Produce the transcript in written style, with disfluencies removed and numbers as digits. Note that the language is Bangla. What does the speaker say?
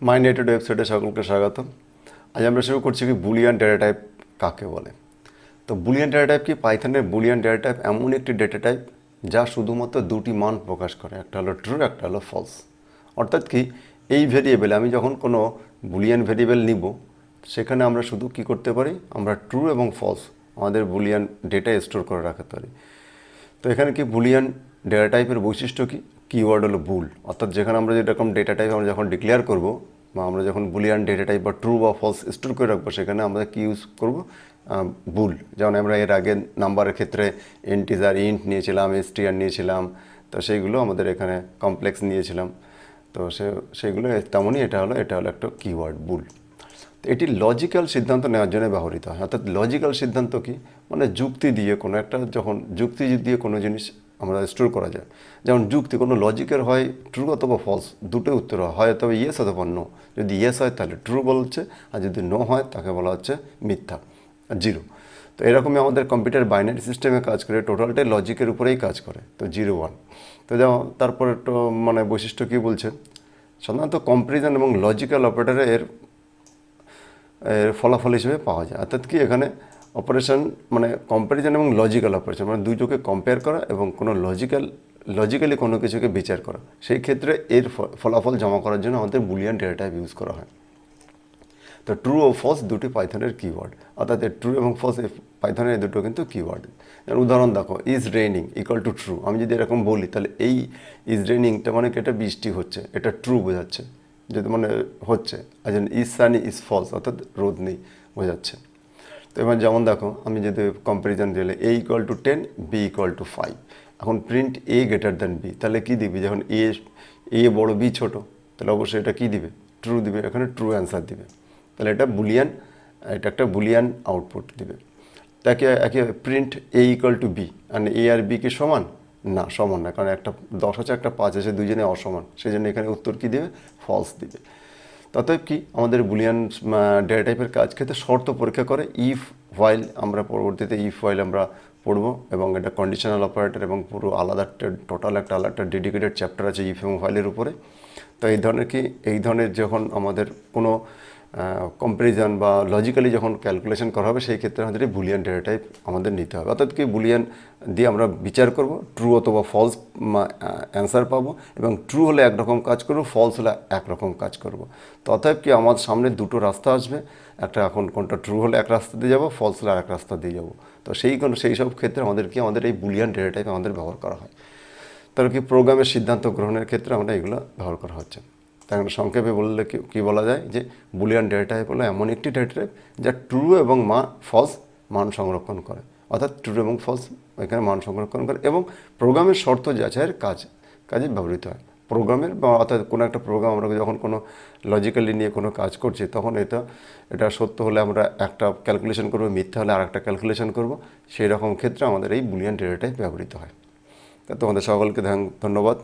মাই নেটেড ওয়েবসাইটে সকলকে স্বাগত। আজ আমরা শুরু করছি কি বুলিয়ান ডেটা টাইপ কাকে বলে। তো বুলিয়ান ডেটা টাইপ কি? পাইথনের বুলিয়ান ডেটা টাইপ এমন একটি ডেটা টাইপ যা শুধুমাত্র দুটি মান প্রকাশ করে, একটা হলো ট্রু, একটা হলো ফলস। অর্থাৎ কি, এই ভেরিয়েবলে আমি যখন কোনো বুলিয়ান ভেরিয়েবল নিব, সেখানে আমরা শুধু কি করতে পারি, আমরা ট্রু এবং ফলস আমাদের বুলিয়ান ডেটা স্টোর করে রাখতে পারি। তো এখানে কি বুলিয়ান ডেটা টাইপের বৈশিষ্ট্য কি? কিওয়ার্ড হলো বুল। অর্থাৎ যেখানে আমরা যেরকম ডেটা টাইপ আমরা যখন ডিক্লেয়ার করব বা আমরা যখন বুলিয়ান ডেটা টাইপ বা ট্রু বা ফলস স্টোর করে রাখবো, সেখানে আমরা কি ইউজ করব? বুল। যেমন আমরা এর আগে নাম্বারের ক্ষেত্রে ইন্টিজার, ইন্ট নিয়েছিলাম, এসটিআর নিয়েছিলাম, তো সেইগুলো আমাদের এখানে কমপ্লেক্স নিয়েছিলাম। তো সেইগুলো তেমনই এটা হলো একটা কিওয়ার্ড বুল। তো এটি লজিক্যাল সিদ্ধান্ত নেওয়ার জন্য ব্যবহৃত হয়। অর্থাৎ লজিক্যাল সিদ্ধান্ত কি, মানে যুক্তি দিয়ে কোনো একটা, যখন যুক্তি দিয়ে কোনো জিনিস আমরা স্টোর করা যায়। যেমন যুক্তি কোনো লজিকের হয় ট্রু অথবা ফলস, দুটোই উত্তর হয় অথবা ইয়েস অথবা নো। যদি ইয়েস হয় তাহলে ট্রু বলছে, আর যদি নো হয় তাকে বলা হচ্ছে মিথ্যা, জিরো। তো এরকমই আমাদের কম্পিউটার বাইনারি সিস্টেমে কাজ করে, টোটালটাই লজিকের উপরেই কাজ করে। তো 0 1। তো যেমন তারপরে একটু মানে বৈশিষ্ট্য কী বলছে, সাধারণত কম্পারিজন এবং লজিক্যাল অপারেটরে এর ফলাফল হিসেবে পাওয়া যায়। অর্থাৎ কি, এখানে অপারেশন মানে কম্প্যারিজন এবং লজিক্যাল অপারেশন, মানে দুটোকে কম্পেয়ার করা এবং কোনো লজিক্যালি কোনো কিছুকে বিচার করা, সেই ক্ষেত্রে এর ফলাফল জমা করার জন্য আমাদের বুলিয়ান ডেটা টাইপ ইউজ করা হয়। তো ট্রু ও ফলস দুটি পাইথনের কিওয়ার্ড। অর্থাৎ ট্রু এবং ফলস পাইথনের দুটো কিন্তু কিওয়ার্ড। উদাহরণ দেখো, is raining equal to true. আমি যদি এরকম বলি তাহলে এই ইজ রেইনিংটা মানে কি, এটা বৃষ্টি হচ্ছে, এটা ট্রু বোঝাচ্ছে, যদি মানে হচ্ছে। আর ইজ সানি ইজ ফলস, অর্থাৎ রোদ নেই বোঝাচ্ছে। তো এবার যেমন দেখো, আমি যদি কম্পারিজন দিলে A equal to 10, B equal to 5। এখন print A greater than B, তাহলে কী দিবি? যখন এ বড় বি ছোটো, তাহলে অবশ্যই এটা কী দিবে? ট্রু দিবে। এখানে ট্রু অ্যান্সার দিবে। তাহলে এটা একটা বুলিয়ান আউটপুট দিবে। তাকে একে print A equal to B, মানে এ আর বি কি সমান? না, সমান না, কারণ একটা 10 আছে একটা 5 আছে, দুজনে অসমান, সেই জন্য এখানে উত্তর কী দেবে? ফলস দিবে। অতএব কি, আমাদের বুলিয়ান ডেটা টাইপের কাজ ক্ষেত্রে শর্ত পরীক্ষা করে। ইফ হোয়াইল আমরা পরবর্তীতে ইফ হোয়াইল আমরা পড়বো, এবং এটা কন্ডিশনাল অপারেটর এবং পুরো আলাদা টোটাল একটা আলাদা ডেডিকেটেড চ্যাপ্টার আছে ইফ এবং হোয়াইলের উপরে। তো এই ধরনের যখন আমাদের কোনো কম্পারিজন বা লজিক্যালি যখন ক্যালকুলেশন করা হবে, সেই ক্ষেত্রে আমাদের বুলিয়ান ডেটা টাইপ আমাদের নিতে হবে। অর্থাৎ কি, বুলিয়ান দিয়ে আমরা বিচার করব, ট্রু অথবা ফলস অ্যান্সার পাবো, এবং ট্রু হলে একরকম কাজ করব, ফলস হলে একরকম কাজ করব। তো অতএব কি, আমার সামনে দুটো রাস্তা আসবে, একটা এখন কোনটা ট্রু হলে এক রাস্তা দিয়ে যাবো, ফলস হলে আরেক রাস্তা দিয়ে যাবো। তো সেই সব ক্ষেত্রে আমাদের এই বুলিয়ান ডেটা টাইপ আমাদের ব্যবহার করা হয়। তাহলে কি, প্রোগ্রামের সিদ্ধান্ত গ্রহণের ক্ষেত্রে আমরা এগুলো ব্যবহার করা হচ্ছে। তাই সংক্ষেপে বললে কি বলা যায়, যে বুলিয়ান ডেটা টাইপ হলো এমন একটি ডেটা টাইপ যা ট্রু এবং ফলস মান সংরক্ষণ করে। অর্থাৎ ট্রু এবং ফলস এখানে মান সংরক্ষণ করে, এবং প্রোগ্রামের শর্ত যাচাইয়ের কাজে ব্যবহৃত হয়। প্রোগ্রামের বা অর্থাৎ কোনো একটা প্রোগ্রাম আমরা যখন কোনো লজিক্যালি নিয়ে কোনো কাজ করছি, তখন এটা সত্য হলে আমরা একটা ক্যালকুলেশন করবো, মিথ্যা হলে আর একটা ক্যালকুলেশন করবো। সেই রকম ক্ষেত্রে আমাদের এই বুলিয়ান ডেটা টাইপ ব্যবহৃত হয়। তা তোমাদের সকলকে ধন্যবাদ।